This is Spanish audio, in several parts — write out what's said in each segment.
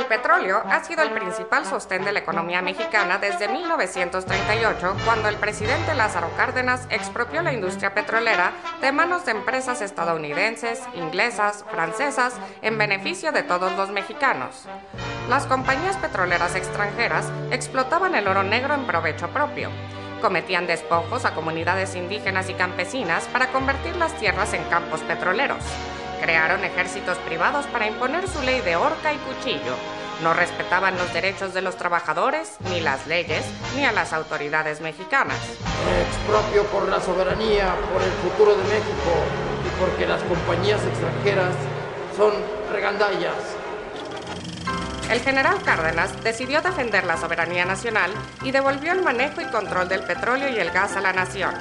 El petróleo ha sido el principal sostén de la economía mexicana desde 1938, cuando el presidente Lázaro Cárdenas expropió la industria petrolera de manos de empresas estadounidenses, inglesas, francesas, en beneficio de todos los mexicanos. Las compañías petroleras extranjeras explotaban el oro negro en provecho propio. Cometían despojos a comunidades indígenas y campesinas para convertir las tierras en campos petroleros. Crearon ejércitos privados para imponer su ley de horca y cuchillo. No respetaban los derechos de los trabajadores, ni las leyes, ni a las autoridades mexicanas. Expropio por la soberanía, por el futuro de México y porque las compañías extranjeras son regandallas. El general Cárdenas decidió defender la soberanía nacional y devolvió el manejo y control del petróleo y el gas a la nación.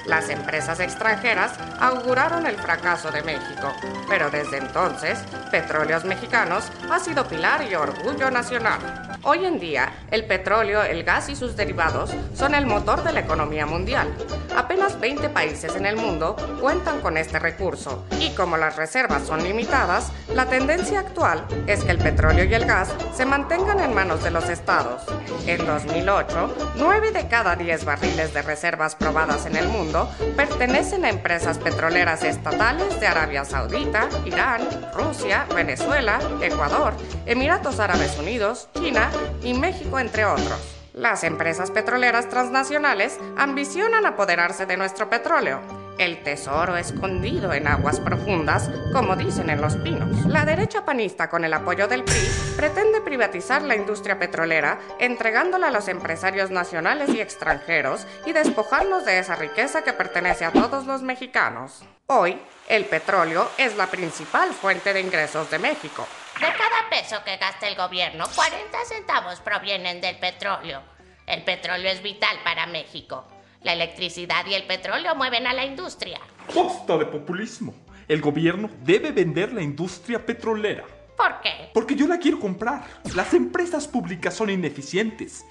Las empresas extranjeras auguraron el fracaso de México, pero desde entonces, Petróleos Mexicanos ha sido pilar y orgullo nacional. Hoy en día, el petróleo, el gas y sus derivados son el motor de la economía mundial. Apenas 20 países en el mundo cuentan con este recurso, y como las reservas son limitadas, la tendencia actual es que el petróleo y el gas se mantengan en manos de los estados. En 2008, 9 de cada 10 barriles de reservas probadas en el mundo pertenecen a empresas petroleras estatales de Arabia Saudita, Irán, Rusia, Venezuela, Ecuador, Emiratos Árabes Unidos, China y México, entre otros. Las empresas petroleras transnacionales ambicionan apoderarse de nuestro petróleo, el tesoro escondido en aguas profundas, como dicen en Los Pinos. La derecha panista, con el apoyo del PRI, pretende privatizar la industria petrolera, entregándola a los empresarios nacionales y extranjeros y despojarnos de esa riqueza que pertenece a todos los mexicanos. Hoy, el petróleo es la principal fuente de ingresos de México. De cada peso que gasta el gobierno, 40 centavos provienen del petróleo. El petróleo es vital para México. La electricidad y el petróleo mueven a la industria. ¡Basta de populismo! El gobierno debe vender la industria petrolera. ¿Por qué? Porque yo la quiero comprar. Las empresas públicas son ineficientes.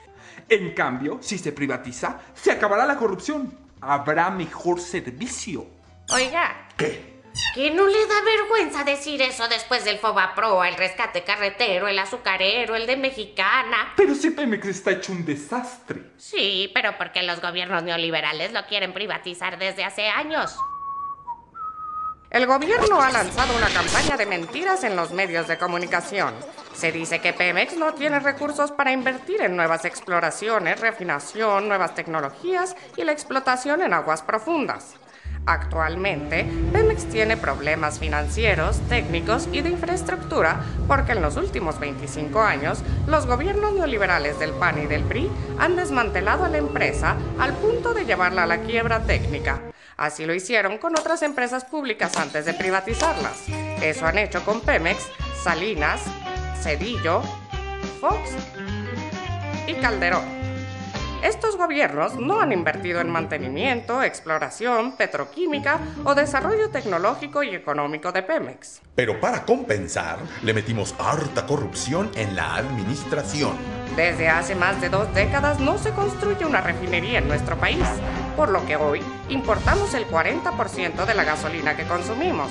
En cambio, si se privatiza, se acabará la corrupción. Habrá mejor servicio. Oiga. ¿Qué? ¿Que no le da vergüenza decir eso después del Fobaproa, el rescate carretero, el azucarero, el de Mexicana? Pero si Pemex está hecho un desastre. Sí, pero porque los gobiernos neoliberales lo quieren privatizar desde hace años. El gobierno ha lanzado una campaña de mentiras en los medios de comunicación. Se dice que Pemex no tiene recursos para invertir en nuevas exploraciones, refinación, nuevas tecnologías y la explotación en aguas profundas. Actualmente, Pemex tiene problemas financieros, técnicos y de infraestructura porque en los últimos 25 años, los gobiernos neoliberales del PAN y del PRI han desmantelado a la empresa al punto de llevarla a la quiebra técnica. Así lo hicieron con otras empresas públicas antes de privatizarlas. Eso han hecho con Pemex, Salinas, Cedillo, Fox y Calderón. Estos gobiernos no han invertido en mantenimiento, exploración, petroquímica o desarrollo tecnológico y económico de Pemex. Pero para compensar, le metimos harta corrupción en la administración. Desde hace más de 2 décadas no se construye una refinería en nuestro país, por lo que hoy importamos el 40% de la gasolina que consumimos.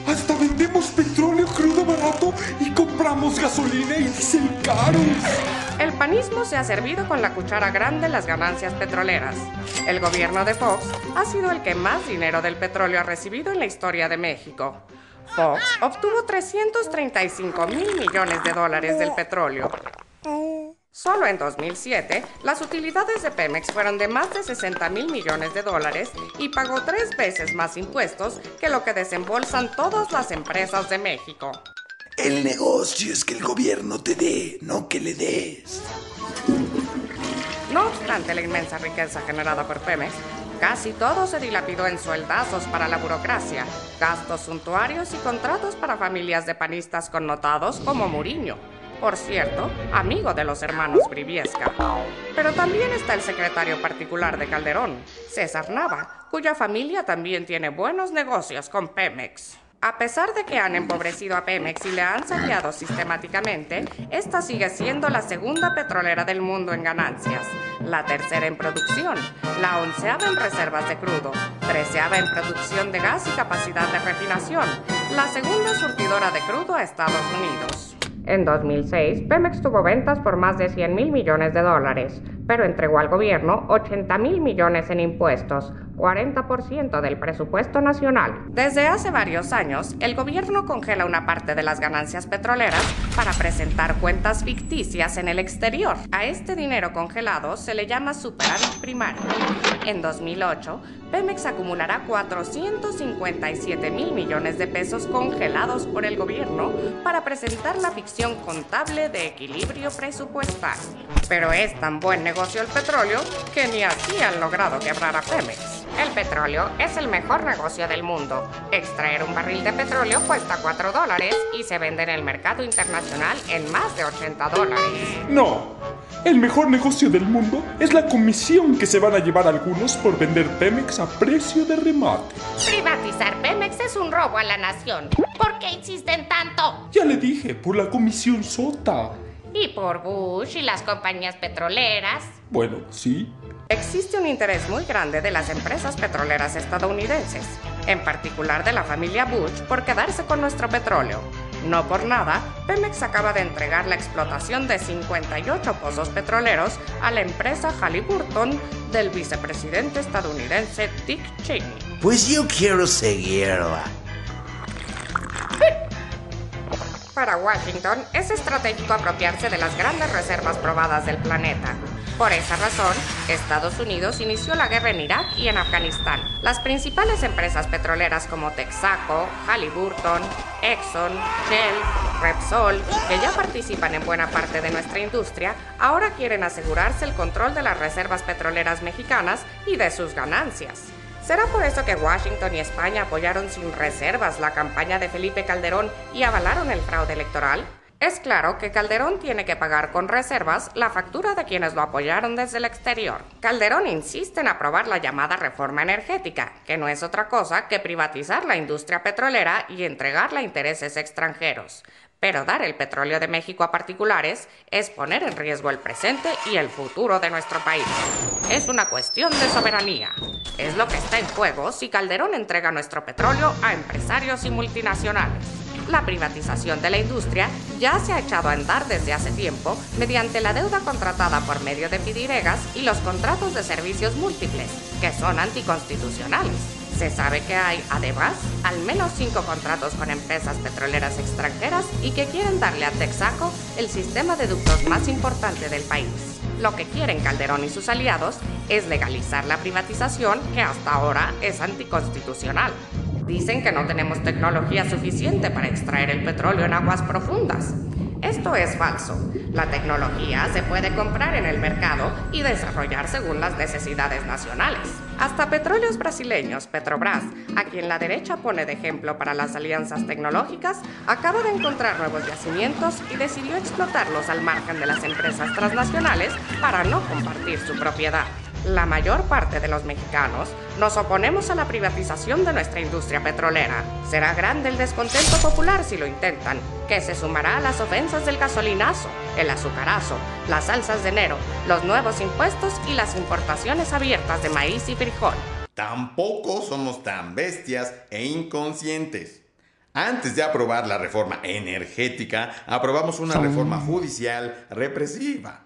Hasta vendemos petróleo crudo barato y compramos gasolina y diésel caros. El panismo se ha servido con la cuchara grande las ganancias petroleras. El gobierno de Fox ha sido el que más dinero del petróleo ha recibido en la historia de México. Fox obtuvo 335,000 millones de dólares del petróleo. Solo en 2007, las utilidades de Pemex fueron de más de 60,000 millones de dólares y pagó 3 veces más impuestos que lo que desembolsan todas las empresas de México. El negocio es que el gobierno te dé, no que le des. No obstante la inmensa riqueza generada por Pemex, casi todo se dilapidó en sueldazos para la burocracia, gastos suntuarios y contratos para familias de panistas connotados como Muriño. Por cierto, amigo de los hermanos Briviesca. Pero también está el secretario particular de Calderón, César Nava, cuya familia también tiene buenos negocios con Pemex. A pesar de que han empobrecido a Pemex y le han saqueado sistemáticamente, esta sigue siendo la segunda petrolera del mundo en ganancias, la tercera en producción, la 11ª en reservas de crudo, 13ª en producción de gas y capacidad de refinación, la segunda surtidora de crudo a Estados Unidos. En 2006, Pemex tuvo ventas por más de 100,000 millones de dólares, pero entregó al gobierno 80,000 millones en impuestos, 40% del presupuesto nacional. Desde hace varios años, el gobierno congela una parte de las ganancias petroleras para presentar cuentas ficticias en el exterior. A este dinero congelado se le llama superávit primario. En 2008, Pemex acumulará 457,000 millones de pesos congelados por el gobierno para presentar la ficción contable de equilibrio presupuestal. Pero es tan buen negocio el petróleo que ni así han logrado quebrar a Pemex. El petróleo es el mejor negocio del mundo. Extraer un barril de petróleo cuesta $4 y se vende en el mercado internacional en más de $80. No, el mejor negocio del mundo es la comisión que se van a llevar algunos por vender Pemex a precio de remate. Privatizar Pemex es un robo a la nación. ¿Por qué insisten tanto? Ya le dije, por la comisión sota. Y por Bush y las compañías petroleras. Bueno, sí. Existe un interés muy grande de las empresas petroleras estadounidenses, en particular de la familia Bush, por quedarse con nuestro petróleo. No por nada, Pemex acaba de entregar la explotación de 58 pozos petroleros a la empresa Halliburton del vicepresidente estadounidense Dick Cheney. Pues yo quiero seguirla. Para Washington, es estratégico apropiarse de las grandes reservas probadas del planeta. Por esa razón, Estados Unidos inició la guerra en Irak y en Afganistán. Las principales empresas petroleras como Texaco, Halliburton, Exxon, Shell, Repsol, que ya participan en buena parte de nuestra industria, ahora quieren asegurarse el control de las reservas petroleras mexicanas y de sus ganancias. ¿Será por eso que Washington y España apoyaron sin reservas la campaña de Felipe Calderón y avalaron el fraude electoral? Es claro que Calderón tiene que pagar con reservas la factura de quienes lo apoyaron desde el exterior. Calderón insiste en aprobar la llamada reforma energética, que no es otra cosa que privatizar la industria petrolera y entregarla a intereses extranjeros. Pero dar el petróleo de México a particulares es poner en riesgo el presente y el futuro de nuestro país. Es una cuestión de soberanía. Es lo que está en juego si Calderón entrega nuestro petróleo a empresarios y multinacionales. La privatización de la industria ya se ha echado a andar desde hace tiempo mediante la deuda contratada por medio de pidiregas y los contratos de servicios múltiples, que son anticonstitucionales. Se sabe que hay, además, al menos 5 contratos con empresas petroleras extranjeras y que quieren darle a Texaco el sistema de ductos más importante del país. Lo que quieren Calderón y sus aliados es legalizar la privatización, que hasta ahora es anticonstitucional. Dicen que no tenemos tecnología suficiente para extraer el petróleo en aguas profundas. Esto es falso. La tecnología se puede comprar en el mercado y desarrollar según las necesidades nacionales. Hasta petróleos brasileños, Petrobras, a quien la derecha pone de ejemplo para las alianzas tecnológicas, acaba de encontrar nuevos yacimientos y decidió explotarlos al margen de las empresas transnacionales para no compartir su propiedad. La mayor parte de los mexicanos nos oponemos a la privatización de nuestra industria petrolera. Será grande el descontento popular si lo intentan, que se sumará a las ofensas del gasolinazo, el azucarazo, las salsas de enero, los nuevos impuestos y las importaciones abiertas de maíz y frijol. Tampoco somos tan bestias e inconscientes. Antes de aprobar la reforma energética, aprobamos una reforma judicial represiva.